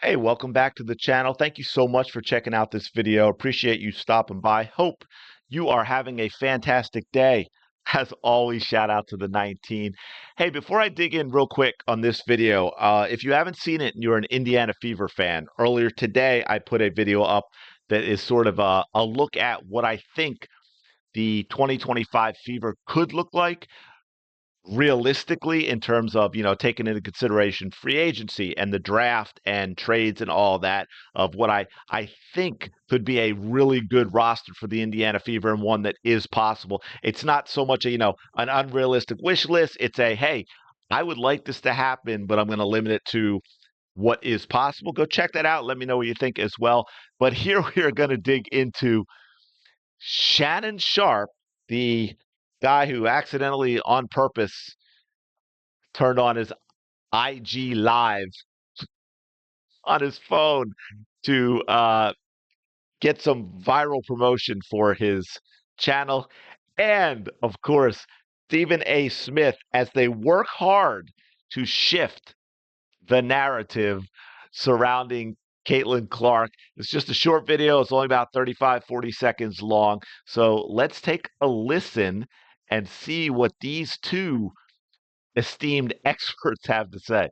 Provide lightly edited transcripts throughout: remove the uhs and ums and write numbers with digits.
Hey, welcome back to the channel. Thank you so much for checking out this video. Appreciate you stopping by. Hope you are having a fantastic day. As always, shout out to the 19. Hey, before I dig in real quick on this video, if you haven't seen it and you're an Indiana Fever fan, earlier today I put a video up that is sort of a look at what I think the 2025 Fever could look like realistically in terms of taking into consideration free agency and the draft and trades and all that of what I think could be a really good roster for the Indiana Fever and one that is possible. It's not so much a an unrealistic wish list. It's a hey, I would like this to happen, but I'm going to limit it to what is possible. Go check that out. Let me know what you think as well. But here we are going to dig into Shannon Sharpe, the guy who accidentally on purpose turned on his IG Live on his phone to get some viral promotion for his channel. And of course, Stephen A. Smith, as they work hard to shift the narrative surrounding Caitlin Clark. It's just a short video. It's only about 35, 40 seconds long. So let's take a listen and see what these two esteemed experts have to say.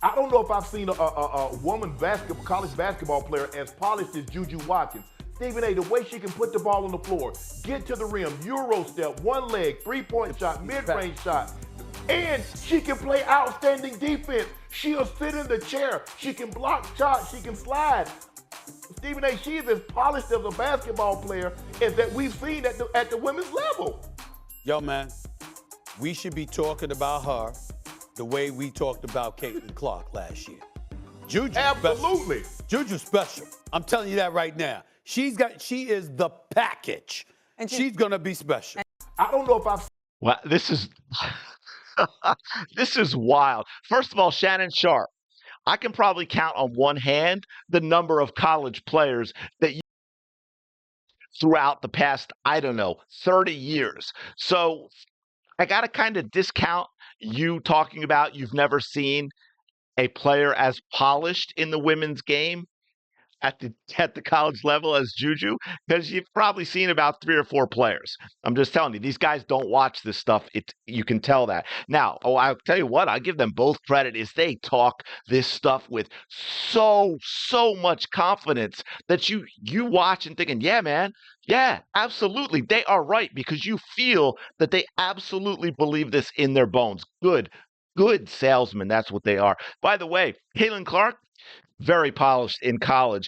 I don't know if I've seen a woman college basketball player as polished as Juju Watkins. Stephen A., the way she can put the ball on the floor, get to the rim, Euro step, one leg, three-point shot, mid-range shot, and she can play outstanding defense. She'll sit in the chair. She can block shots. She can slide. Stephen A., she is as polished as a basketball player as that we've seen at the women's level. Yo, man, we should be talking about her the way we talked about Caitlin Clark last year. Juju Absolutely. special. Juju special. I'm telling you that right now. She is the package. And she's gonna be special. I don't know if I've Well, this is this is wild. First of all, Shannon Sharpe. I can probably count on one hand the number of college players that you throughout the past, I don't know, 30 years. So I got to kind of discount you talking about you've never seen a player as polished in the women's game at the college level as Juju, because you've probably seen about 3 or 4 players. I'm just telling you, these guys don't watch this stuff. You can tell that. Now, I'll tell you what, I give them both credit is they talk this stuff with so much confidence that you watch and thinking, yeah, man, yeah, absolutely. They are right because you feel that they absolutely believe this in their bones. Good salesmen. That's what they are. By the way, Caitlin Clark, very polished in college.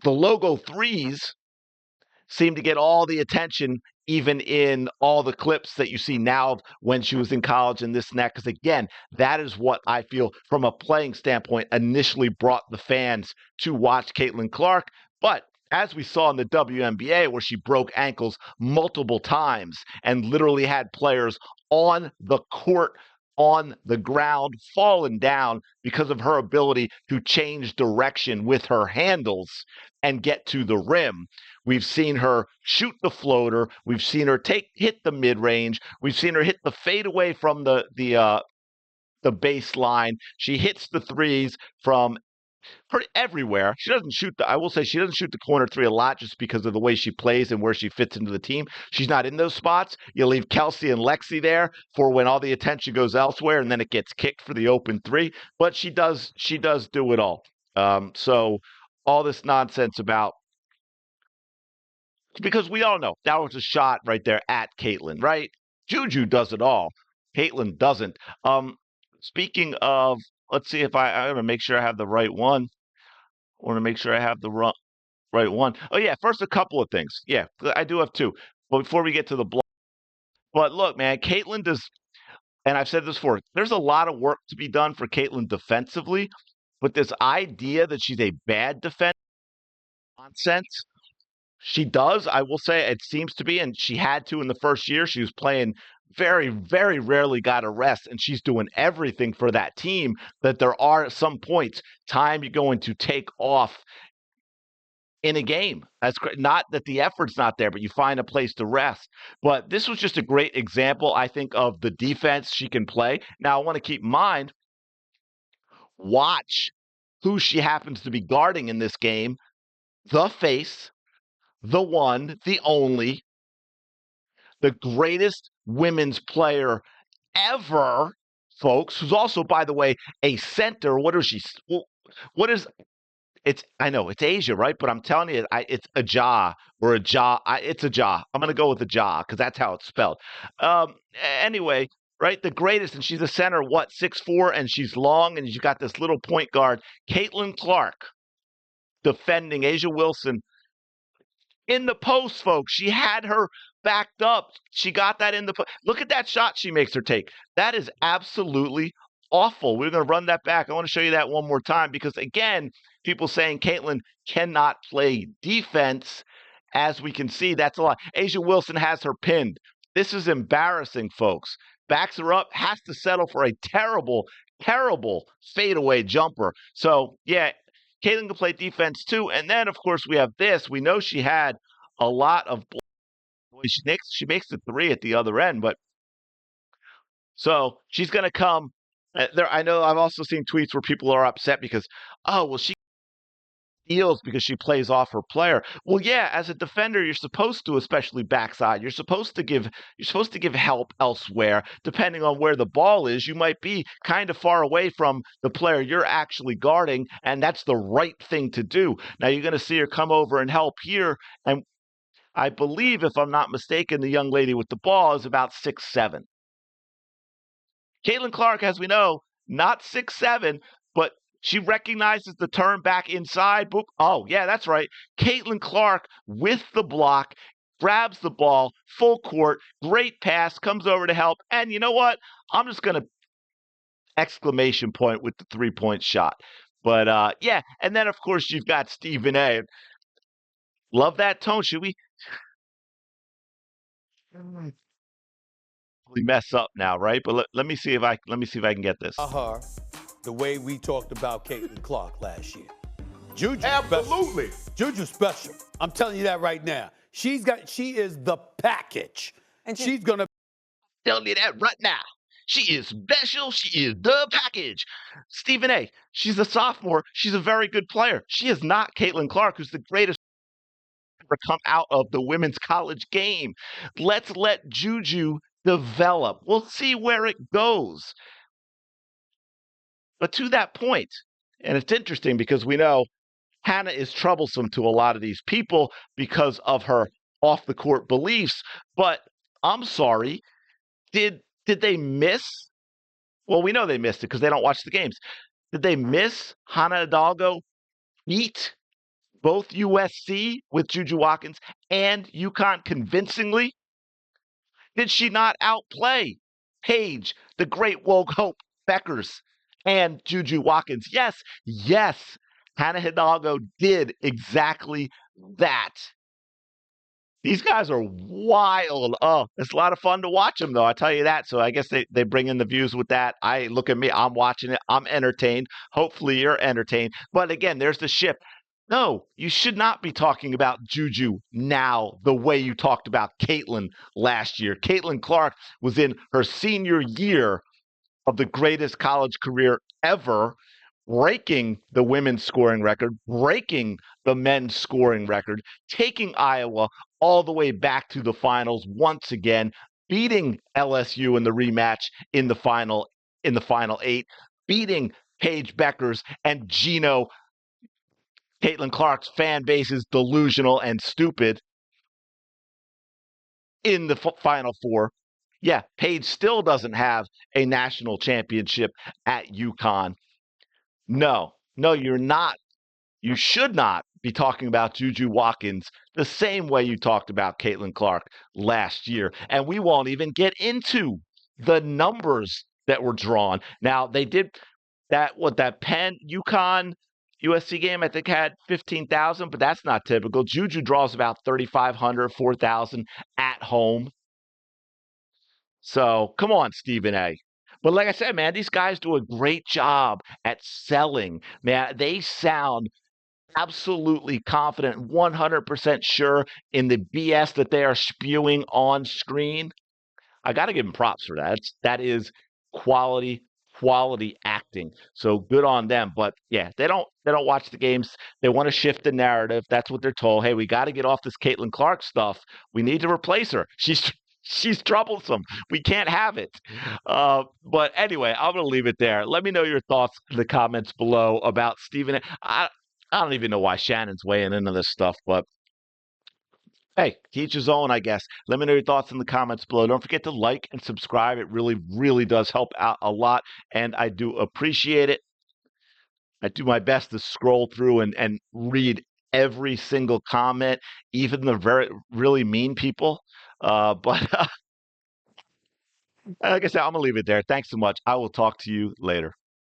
The logo threes seem to get all the attention, even in all the clips that you see now of when she was in college and this and that. Because again, that is what I feel from a playing standpoint initially brought the fans to watch Caitlin Clark. But as we saw in the WNBA, where she broke ankles multiple times and literally had players on the court, on the ground, fallen down because of her ability to change direction with her handles and get to the rim. We've seen her shoot the floater. We've seen her hit the mid-range. We've seen her hit the fadeaway from the baseline. She hits the threes from pretty everywhere. She doesn't shoot I will say she doesn't shoot the corner three a lot just because of the way she plays and where she fits into the team. She's not in those spots. You leave Kelsey and Lexi there for when all the attention goes elsewhere and then it gets kicked for the open three. But she does do it all. So all this nonsense about, because we all know that was a shot right there at Caitlin, right? Juju does it all. Caitlin doesn't. Speaking of, let's see if I'm going to make sure I have the right one. I want to make sure I have the right one. Oh, yeah. First, a couple of things. Yeah, I do have two. But before we get to the blog. But look, man, Caitlin does, and I've said this before, there's a lot of work to be done for Caitlin defensively. But this idea that she's a bad defender, nonsense. She does, I will say, it seems to be, and she had to in the first year. She was playing very rarely got a rest, and she's doing everything for that team that there are at some points time you're going to take off in a game. That's not that the effort's not there, but you find a place to rest. But this was just a great example, I think, of the defense she can play. Now, I want to keep in mind, watch who she happens to be guarding in this game. The face, the one, the only, the greatest women's player ever, folks, who's also, by the way, a center. What is she? What is it's? I know it's Asia, right? But I'm telling you, it's a jaw or a jaw. It's a jaw. I'm gonna go with a jaw because that's how it's spelled. Anyway, right? The greatest, and she's a center. What, 6'4", and she's long, and you've got this little point guard, Caitlin Clark, defending Asia Wilson in the post, folks. She had her backed up. She got that in the post. Look at that shot she makes her take. That is absolutely awful. We're going to run that back. I want to show you that one more time because, again, people saying Caitlin cannot play defense. As we can see, that's a lot. Asia Wilson has her pinned. This is embarrassing, folks. Backs her up, has to settle for a terrible, terrible fadeaway jumper. So, yeah, Caitlin can play defense too. And then, of course, we have this. We know she had a lot of she makes the three at the other end, but so she's going to come there. I know I've also seen tweets where people are upset because, oh, well, she steals because she plays off her player. Well, yeah, as a defender, you're supposed to, especially backside, you're supposed to give help elsewhere. Depending on where the ball is, you might be kind of far away from the player you're actually guarding, and that's the right thing to do. Now you're going to see her come over and help here, and I believe, if I'm not mistaken, the young lady with the ball is about 6'7". Caitlin Clark, as we know, not 6'7", but she recognizes the turn back inside. Boop. Oh, yeah, that's right. Caitlin Clark with the block, grabs the ball, full court, great pass, comes over to help. And you know what? I'm just going to exclamation point with the three-point shot. But, yeah, and then, of course, you've got Stephen A. Love that tone. Should we mess up now, right? But let me see if I can get this. Her, the way we talked about Caitlin Clark last year. Juju Absolutely. Special. Juju special. I'm telling you that right now. She is the package. And she's gonna tell you that right now. She is special. She is the package. Stephen A. She's a sophomore. She's a very good player. She is not Caitlin Clark, who's the greatest ever come out of the women's college game. Let's let Juju develop. We'll see where it goes. But to that point, and it's interesting because we know Hannah is troublesome to a lot of these people because of her off the court beliefs. But I'm sorry, did they miss? Well, we know they missed it because they don't watch the games. Did they miss Hannah Hidalgo beat both USC with Juju Watkins and UConn convincingly? Did she not outplay Paige, the great Woke Hope Beckers, and Juju Watkins? Yes, Hannah Hidalgo did exactly that. These guys are wild. Oh, it's a lot of fun to watch them, though. I tell you that. So I guess they bring in the views with that. Look at me. I'm watching it. I'm entertained. Hopefully you're entertained. But again, there's the shift. No, you should not be talking about Juju now the way you talked about Caitlin last year. Caitlin Clark was in her senior year of the greatest college career ever, breaking the women's scoring record, breaking the men's scoring record, taking Iowa all the way back to the finals once again, beating LSU in the rematch in the final eight, beating Paige Beckers and Gino. Caitlin Clark's fan base is delusional and stupid in the Final Four. Yeah, Paige still doesn't have a national championship at UConn. No, you're not. You should not be talking about Juju Watkins the same way you talked about Caitlin Clark last year. And we won't even get into the numbers that were drawn. Now, they did that Penn UConn USC game, I think, had 15,000, but that's not typical. Juju draws about 3,500, 4,000 at home. So come on, Stephen A. But like I said, man, these guys do a great job at selling. Man, they sound absolutely confident, 100% sure in the BS that they are spewing on screen. I got to give them props for that. That is quality acting. expecting. So good on them. But yeah, they don't watch the games. They want to shift the narrative. That's what they're told. Hey, we got to get off this Caitlin Clark stuff. We need to replace her. She's troublesome. We can't have it. But anyway, I'm going to leave it there. Let me know your thoughts in the comments below about Stephen. I don't even know why Shannon's weighing into this stuff, but hey, teach his own, I guess. Let me know your thoughts in the comments below. Don't forget to like and subscribe. It really, really does help out a lot, and I do appreciate it. I do my best to scroll through and read every single comment, even the very really mean people. But like I said, I'm gonna leave it there. Thanks so much. I will talk to you later.